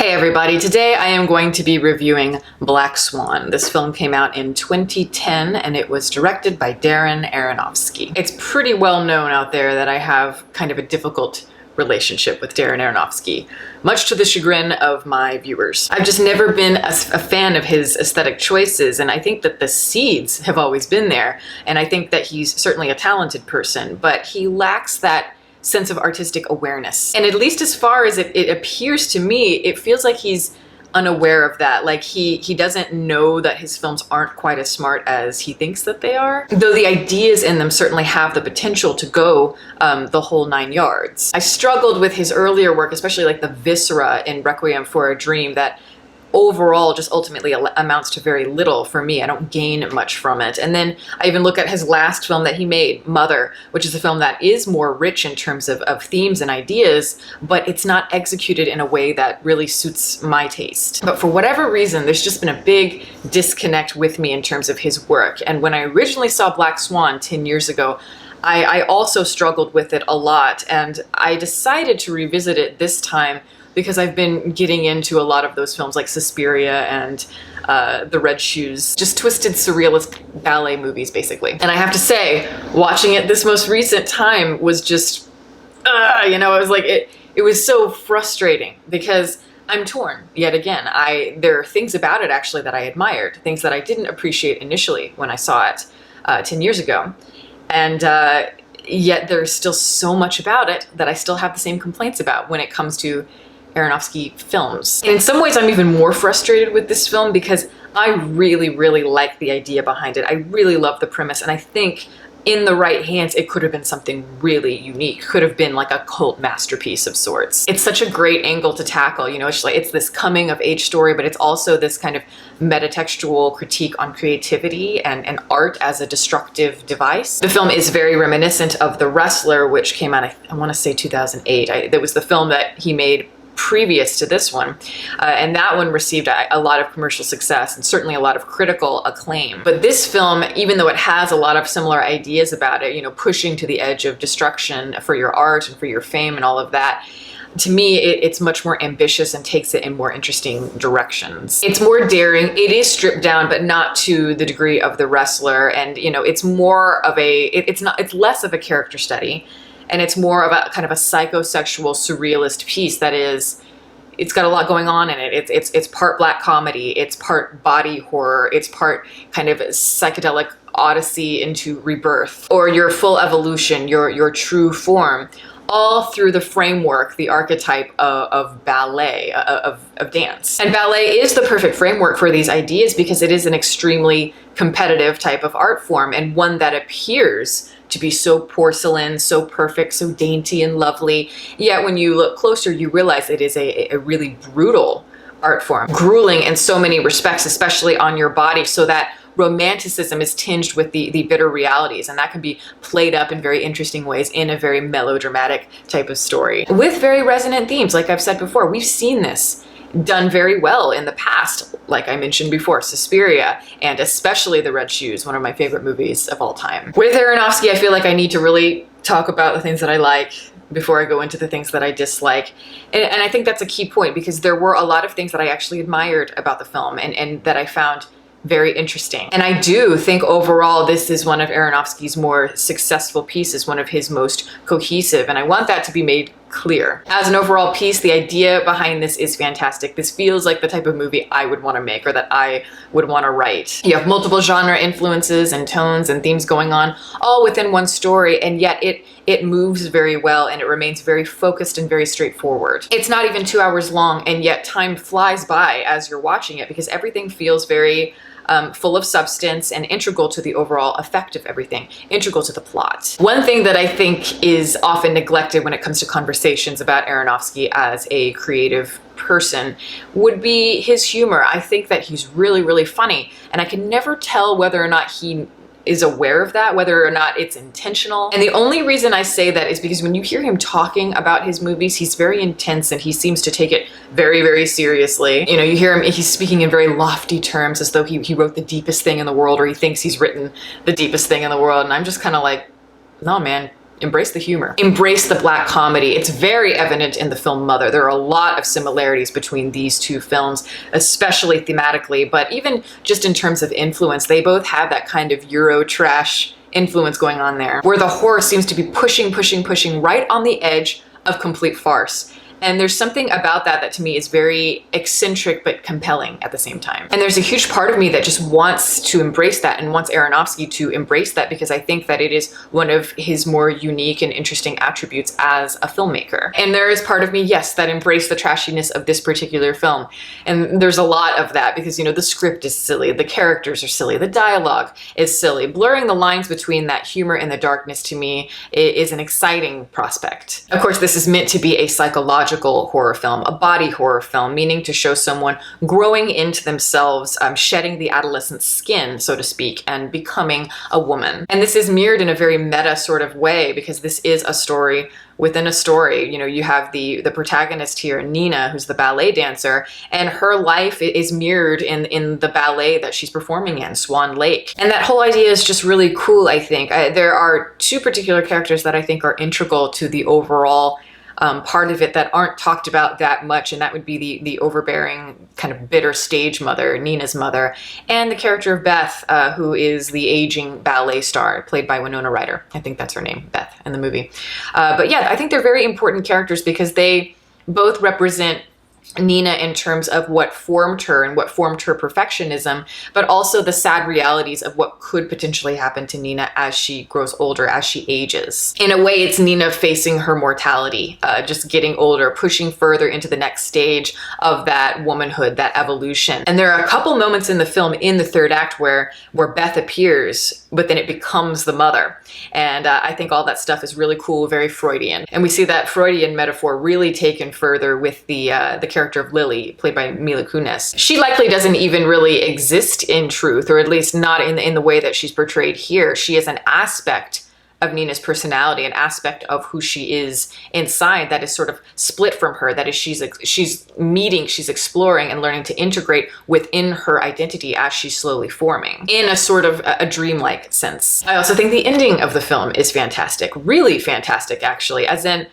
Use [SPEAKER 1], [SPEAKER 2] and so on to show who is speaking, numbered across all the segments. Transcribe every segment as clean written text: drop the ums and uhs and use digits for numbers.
[SPEAKER 1] Hey everybody, today I am going to be reviewing Black Swan. This film came out in 2010 and it was directed by Darren Aronofsky. It's pretty well known out there that I have kind of a difficult relationship with Darren Aronofsky, much to the chagrin of my viewers. I've just never been a fan of his aesthetic choices, and I think that the seeds have always been there, and I think that he's certainly a talented person, but he lacks that sense of artistic awareness. And at least as far as it appears to me, it feels like he's unaware of that. Like he doesn't know that his films aren't quite as smart as he thinks that they are, though the ideas in them certainly have the potential to go the whole 9 yards. I struggled with his earlier work, especially like the viscera in Requiem for a Dream, that overall just ultimately amounts to very little for me. I don't gain much from it. And then I even look at his last film that he made, Mother, which is a film that is more rich in terms of themes and ideas, but it's not executed in a way that really suits my taste. But for whatever reason, there's just been a big disconnect with me in terms of his work. And when I originally saw Black Swan 10 years ago, I also struggled with it a lot, and I decided to revisit it this time because I've been getting into a lot of those films like Suspiria and The Red Shoes, just twisted surrealist ballet movies basically. And I have to say, watching it this most recent time was just, it was like, it was so frustrating because I'm torn yet again. There are things about it actually that I admired, things that I didn't appreciate initially when I saw it 10 years ago. And yet there's still so much about it that I still have the same complaints about when it comes to Aronofsky films. And in some ways I'm even more frustrated with this film because I really, really like the idea behind it. I really love the premise, and I think in the right hands it could have been something really unique. Could have been like a cult masterpiece of sorts. It's such a great angle to tackle, it's this coming of age story, but it's also this kind of metatextual critique on creativity and art as a destructive device. The film is very reminiscent of The Wrestler, which came out, I want to say 2008. That was the film that he made previous to this one, and that one received a lot of commercial success and certainly a lot of critical acclaim. But this film, even though it has a lot of similar ideas about it, pushing to the edge of destruction for your art and for your fame and all of that, to me it's much more ambitious and takes it in more interesting directions. It's more daring, it is stripped down, but not to the degree of The Wrestler, and it's more of it's less of a character study, and it's more of a kind of a psychosexual surrealist piece that it's got a lot going on in it. It's part black comedy, it's part body horror, it's part kind of psychedelic odyssey into rebirth, or your full evolution, your true form, all through the framework, the archetype of ballet, of dance. And ballet is the perfect framework for these ideas because it is an extremely competitive type of art form, and one that appears to be so porcelain, so perfect, so dainty and lovely. Yet when you look closer, you realize it is a really brutal art form, grueling in so many respects, especially on your body, so that romanticism is tinged with the bitter realities, and that can be played up in very interesting ways in a very melodramatic type of story with very resonant themes. Like I've said before, we've seen this done very well in the past, like I mentioned before, Suspiria, and especially The Red Shoes, one of my favorite movies of all time. With Aronofsky, I feel like I need to really talk about the things that I like before I go into the things that I dislike. And I think that's a key point, because there were a lot of things that I actually admired about the film and that I found very interesting. And I do think overall this is one of Aronofsky's more successful pieces, one of his most cohesive, and I want that to be made clear. As an overall piece, the idea behind this is fantastic. This feels like the type of movie I would want to make, or that I would want to write. You have multiple genre influences and tones and themes going on, all within one story, and yet it moves very well, and it remains very focused and very straightforward. It's not even 2 hours long, and yet time flies by as you're watching it because everything feels very full of substance and integral to the overall effect of everything, integral to the plot. One thing that I think is often neglected when it comes to conversations about Aronofsky as a creative person would be his humor. I think that he's really, really funny, and I can never tell whether or not he is aware of that, whether or not it's intentional. And the only reason I say that is because when you hear him talking about his movies, he's very intense and he seems to take it very, very seriously. You hear him, he's speaking in very lofty terms as though he wrote the deepest thing in the world, or he thinks he's written the deepest thing in the world. And I'm just kind of like, no, man, embrace the humor, embrace the black comedy. It's very evident in the film Mother. There are a lot of similarities between these two films, especially thematically, but even just in terms of influence. They both have that kind of Euro trash influence going on there, where the horror seems to be pushing right on the edge of complete farce. And there's something about that to me is very eccentric but compelling at the same time. And there's a huge part of me that just wants to embrace that and wants Aronofsky to embrace that, because I think that it is one of his more unique and interesting attributes as a filmmaker. And there is part of me, yes, that embraced the trashiness of this particular film. And there's a lot of that because, the script is silly, the characters are silly, the dialogue is silly. Blurring the lines between that humor and the darkness to me is an exciting prospect. Of course, this is meant to be a psychological horror film, a body horror film, meaning to show someone growing into themselves, shedding the adolescent skin, so to speak, and becoming a woman. And this is mirrored in a very meta sort of way, because this is a story within a story. You have the protagonist here, Nina, who's the ballet dancer, and her life is mirrored in the ballet that she's performing in, Swan Lake. And that whole idea is just really cool, I think. There are two particular characters that I think are integral to the overall part of it that aren't talked about that much, and that would be the overbearing, kind of bitter stage mother, Nina's mother, and the character of Beth, who is the aging ballet star, played by Winona Ryder. I think that's her name, Beth, in the movie. But yeah, I think they're very important characters because they both represent Nina in terms of what formed her and what formed her perfectionism, but also the sad realities of what could potentially happen to Nina as she grows older, as she ages. In a way, it's Nina facing her mortality, just getting older, pushing further into the next stage of that womanhood, that evolution. And there are a couple moments in the film, in the third act, where Beth appears, but then it becomes the mother. And I think all that stuff is really cool, very Freudian. And we see that Freudian metaphor really taken further with the character of Lily, played by Mila Kunis. She likely doesn't even really exist in truth, or at least not in the way that she's portrayed here. She is an aspect of Nina's personality, an aspect of who she is inside that is sort of split from her, that is she's exploring and learning to integrate within her identity as she's slowly forming, in a sort of a dreamlike sense. I also think the ending of the film is fantastic, really fantastic actually, as in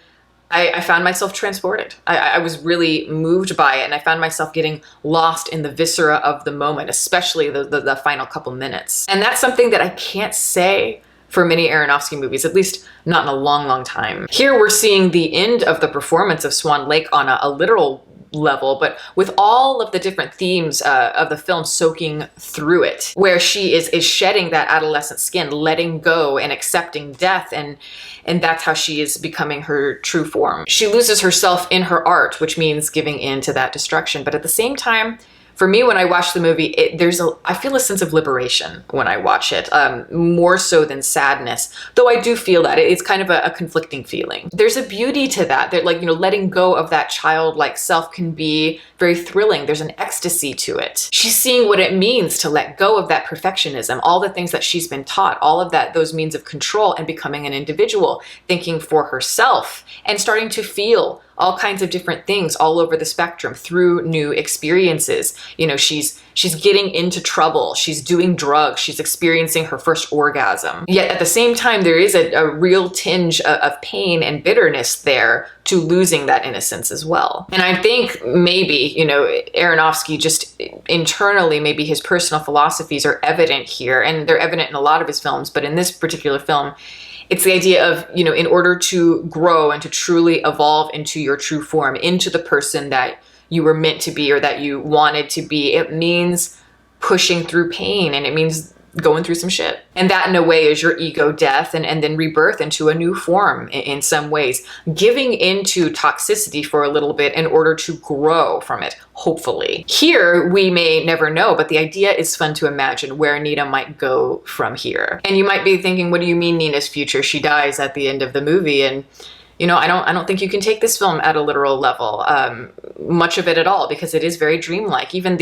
[SPEAKER 1] I found myself transported. I was really moved by it, and I found myself getting lost in the viscera of the moment, especially the final couple minutes. And that's something that I can't say for many Aronofsky movies, at least not in a long, long time. Here we're seeing the end of the performance of Swan Lake on a literal level, but with all of the different themes of the film soaking through it, where she is shedding that adolescent skin, letting go and accepting death, and that's how she is becoming her true form. She loses herself in her art, which means giving in to that destruction. But at the same time, for me, when I watch the movie, I feel a sense of liberation when I watch it, more so than sadness. Though I do feel that it's kind of a conflicting feeling. There's a beauty to that. Letting go of that childlike self can be very thrilling. There's an ecstasy to it. She's seeing what it means to let go of that perfectionism, all the things that she's been taught, all of those means of control, and becoming an individual, thinking for herself, and starting to feel all kinds of different things all over the spectrum through new experiences. She's getting into trouble, she's doing drugs, she's experiencing her first orgasm. Yet at the same time, there is a real tinge of pain and bitterness there to losing that innocence as well. And I think maybe, Aronofsky just internally, maybe his personal philosophies are evident here, and they're evident in a lot of his films, but in this particular film, it's the idea of, in order to grow and to truly evolve into your true form, into the person that you were meant to be or that you wanted to be, it means pushing through pain, and it means going through some shit. And that in a way is your ego death and then rebirth into a new form in some ways, giving into toxicity for a little bit in order to grow from it, hopefully. Here, we may never know, but the idea is fun to imagine where Nina might go from here. And you might be thinking, what do you mean Nina's future? She dies at the end of the movie, and I don't think you can take this film at a literal level, much of it at all, because it is very dreamlike. Even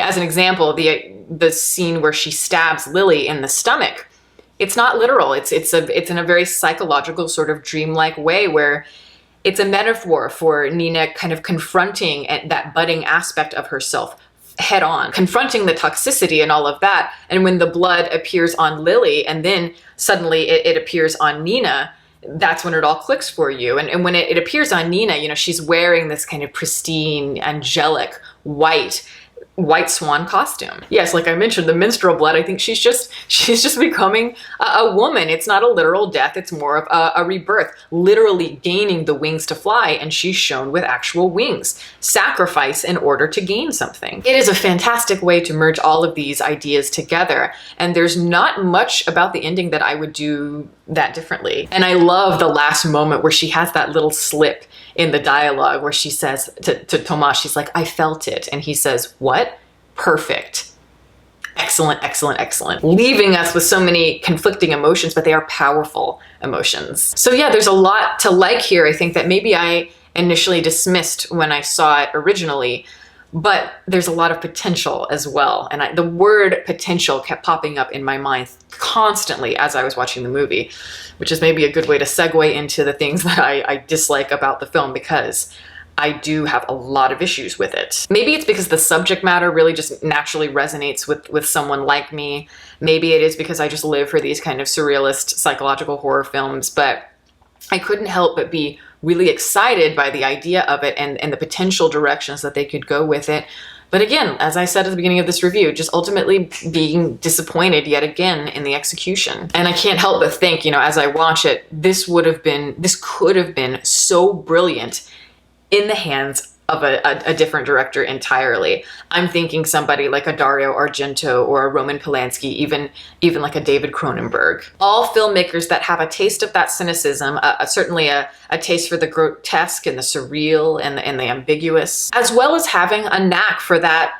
[SPEAKER 1] as an example, the scene where she stabs Lily in the stomach, it's not literal. It's in a very psychological sort of dreamlike way, where it's a metaphor for Nina kind of confronting that budding aspect of herself head on, confronting the toxicity and all of that. And when the blood appears on Lily, and then suddenly it appears on Nina, that's when it all clicks for you. And when it appears on Nina, you know, she's wearing this kind of pristine, angelic, white swan costume. Yes, like I mentioned, the menstrual blood, I think she's just becoming a woman. It's not a literal death, it's more of a rebirth, literally gaining the wings to fly, and she's shown with actual wings. Sacrifice in order to gain something. It is a fantastic way to merge all of these ideas together, and there's not much about the ending that I would do that differently. And I love the last moment where she has that little slip in the dialogue where she says to Tomas, she's like, I felt it. And he says, what? Perfect. Excellent, excellent, excellent. Leaving us with so many conflicting emotions, but they are powerful emotions. So yeah, there's a lot to like here. I think that maybe I initially dismissed when I saw it originally, but there's a lot of potential as well. And the word potential kept popping up in my mind constantly as I was watching the movie, which is maybe a good way to segue into the things that I dislike about the film, because I do have a lot of issues with it. Maybe it's because the subject matter really just naturally resonates with someone like me. Maybe it is because I just live for these kind of surrealist psychological horror films, but I couldn't help but be really excited by the idea of it and the potential directions that they could go with it. But again, as I said at the beginning of this review, just ultimately being disappointed yet again in the execution. And I can't help but think, you know, as I watch it, this could have been so brilliant in the hands of a different director entirely. I'm thinking somebody like a Dario Argento or a Roman Polanski, even like a David Cronenberg. All filmmakers that have a taste of that cynicism, certainly a taste for the grotesque and the surreal and the ambiguous, as well as having a knack for that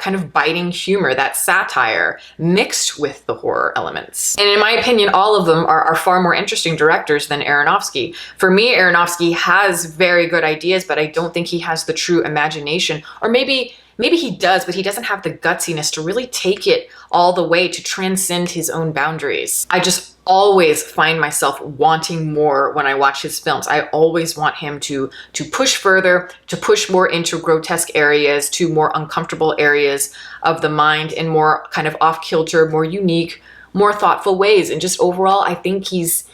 [SPEAKER 1] kind of biting humor, that satire mixed with the horror elements. And in my opinion, all of them are far more interesting directors than Aronofsky. For me, Aronofsky has very good ideas, but I don't think he has the true imagination, or maybe he does, but he doesn't have the gutsiness to really take it all the way, to transcend his own boundaries. I just always find myself wanting more when I watch his films. I always want him to push further, to push more into grotesque areas, to more uncomfortable areas of the mind, in more kind of off-kilter, more unique, more thoughtful ways. And just overall, I think he's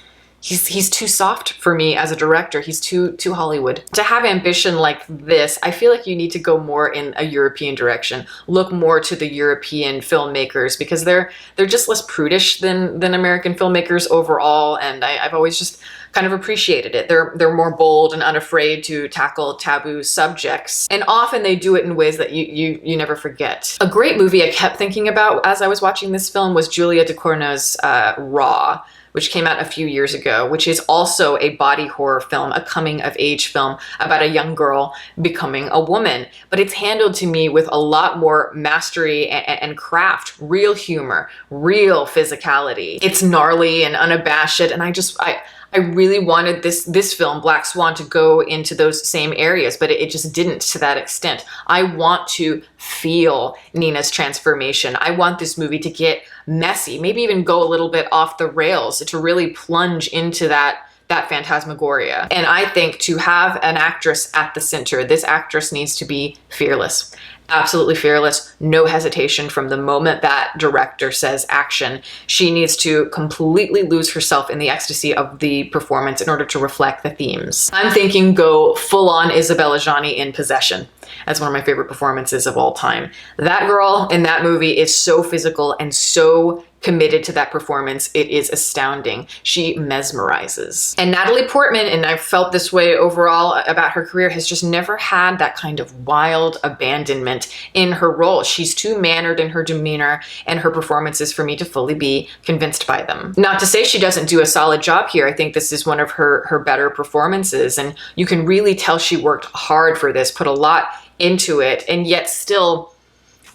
[SPEAKER 1] too soft for me as a director. He's too Hollywood. To have ambition like this, I feel like you need to go more in a European direction. Look more to the European filmmakers, because they're just less prudish than American filmmakers overall, and I've always just kind of appreciated it. They're more bold and unafraid to tackle taboo subjects, and often they do it in ways that you never forget. A great movie I kept thinking about as I was watching this film was Julia Ducournau's Raw, which came out a few years ago, which is also a body horror film, a coming-of-age film about a young girl becoming a woman. But it's handled to me with a lot more mastery and craft, real humor, real physicality. It's gnarly and unabashed, and I really wanted this film, Black Swan, to go into those same areas, but it just didn't to that extent. I want to feel Nina's transformation. I want this movie to get messy, maybe even go a little bit off the rails, to really plunge into that phantasmagoria. And I think to have an actress at the center, this actress needs to be fearless. Absolutely fearless, no hesitation from the moment that director says action. She needs to completely lose herself in the ecstasy of the performance in order to reflect the themes. I'm thinking go full-on Isabelle Adjani in Possession as one of my favorite performances of all time. That girl in that movie is so physical and so committed to that performance. It is astounding. She mesmerizes. And Natalie Portman, and I've felt this way overall about her career, has just never had that kind of wild abandonment in her role. She's too mannered in her demeanor and her performances for me to fully be convinced by them. Not to say she doesn't do a solid job here. I think this is one of her better performances, and you can really tell she worked hard for this, put a lot into it, and yet still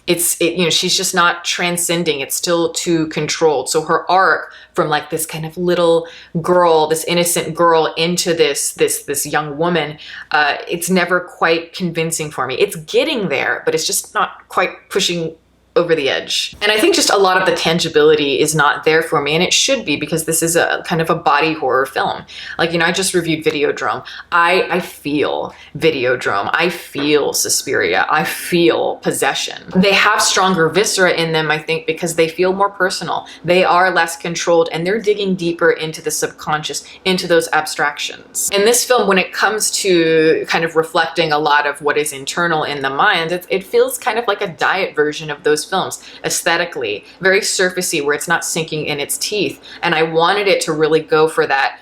[SPEAKER 1] she's just not transcending. It's still too controlled. So her arc from like this kind of little girl, this innocent girl, into this young woman, it's never quite convincing for me. It's getting there, but it's just not quite pushing over the edge. And I think just a lot of the tangibility is not there for me, and it should be, because this is a kind of a body horror film. Like, you know, I just reviewed Videodrome. I feel Videodrome. I feel Suspiria. I feel possession. They have stronger viscera in them, I think, because they feel more personal. They are less controlled, and they're digging deeper into the subconscious, into those abstractions. In this film, when it comes to kind of reflecting a lot of what is internal in the mind, it feels kind of like a diet version of those films, aesthetically, very surfacey, where it's not sinking in its teeth. And I wanted it to really go for that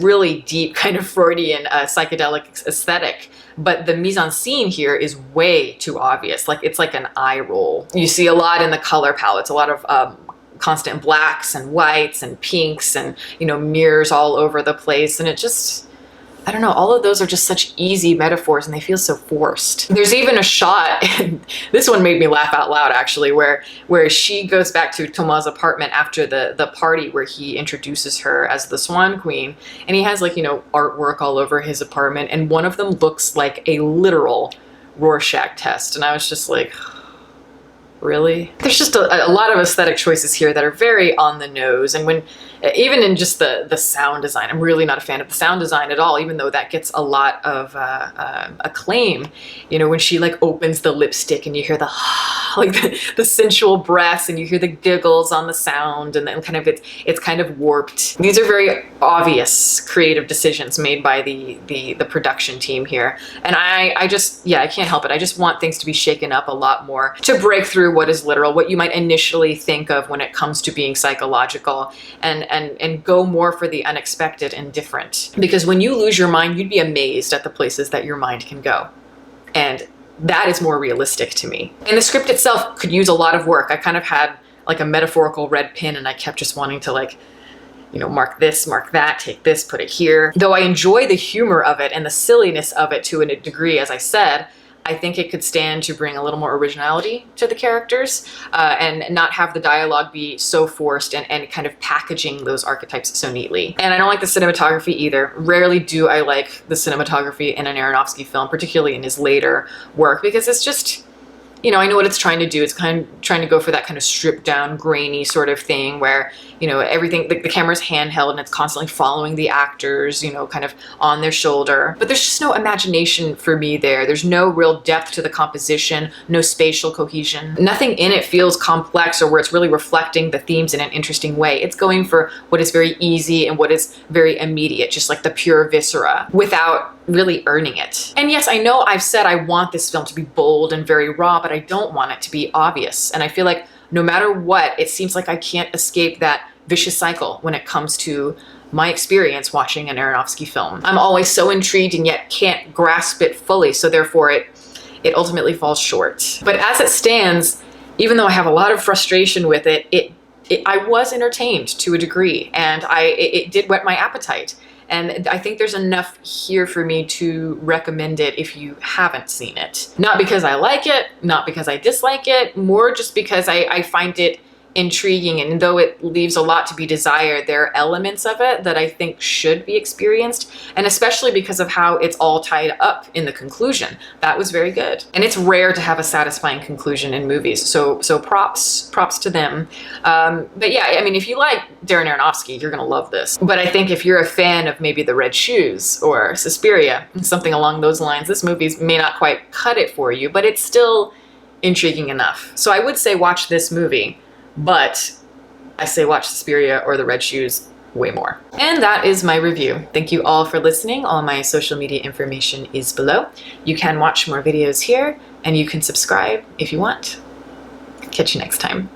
[SPEAKER 1] really deep kind of Freudian psychedelic aesthetic. But the mise-en-scene here is way too obvious. Like, it's like an eye roll. You see a lot in the color palettes, a lot of constant blacks and whites and pinks and, you know, mirrors all over the place. And it just, I don't know, all of those are just such easy metaphors, and they feel so forced. There's even a shot, and this one made me laugh out loud actually, where she goes back to Thomas' apartment after the party where he introduces her as the Swan Queen, and he has, like, you know, artwork all over his apartment, and one of them looks like a literal Rorschach test, and I was just like, really? There's just a lot of aesthetic choices here that are very on the nose, and when even in just the sound design, I'm really not a fan of the sound design at all, even though that gets a lot of acclaim. You know, when she like opens the lipstick and you hear the like the sensual breaths, and you hear the giggles on the sound, and then kind of it's kind of warped. These are very obvious creative decisions made by the production team here, and I just, yeah, I can't help it. I just want things to be shaken up a lot more to break through what is literal, what you might initially think of when it comes to being psychological, and go more for the unexpected and different. Because when you lose your mind, you'd be amazed at the places that your mind can go. And that is more realistic to me. And the script itself could use a lot of work. I kind of had like a metaphorical red pen, and I kept just wanting to, like, you know, mark this, mark that, take this, put it here. Though I enjoy the humor of it and the silliness of it to a degree, as I said, I think it could stand to bring a little more originality to the characters, and not have the dialogue be so forced and kind of packaging those archetypes so neatly. And I don't like the cinematography either. Rarely do I like the cinematography in an Aronofsky film, particularly in his later work, because it's just, you know, I know what it's trying to do. It's kind of trying to go for that kind of stripped down, grainy sort of thing where, you know, everything, the camera's handheld and it's constantly following the actors, you know, kind of on their shoulder. But there's just no imagination for me there. There's no real depth to the composition, no spatial cohesion. Nothing in it feels complex or where it's really reflecting the themes in an interesting way. It's going for what is very easy and what is very immediate, just like the pure viscera, without really earning it. And yes, I know I've said I want this film to be bold and very raw, but I don't want it to be obvious. And I feel like no matter what, it seems like I can't escape that vicious cycle when it comes to my experience watching an Aronofsky film. I'm always so intrigued and yet can't grasp it fully, so therefore it ultimately falls short. But as it stands, even though I have a lot of frustration with it, I was entertained to a degree, and it did whet my appetite. And I think there's enough here for me to recommend it if you haven't seen it. Not because I like it, not because I dislike it, more just because I find it intriguing, and though it leaves a lot to be desired, there are elements of it that I think should be experienced, and especially because of how it's all tied up in the conclusion. That was very good. And it's rare to have a satisfying conclusion in movies, so props to them. But yeah, I mean, if you like Darren Aronofsky, you're gonna love this. But I think if you're a fan of maybe The Red Shoes or Suspiria, something along those lines, this movie may not quite cut it for you, but it's still intriguing enough. So I would say watch this movie, but I say watch Suspiria or The Red Shoes way more. And that is my review. Thank you all for listening. All my social media information is below. You can watch more videos here, and you can subscribe if you want. Catch you next time.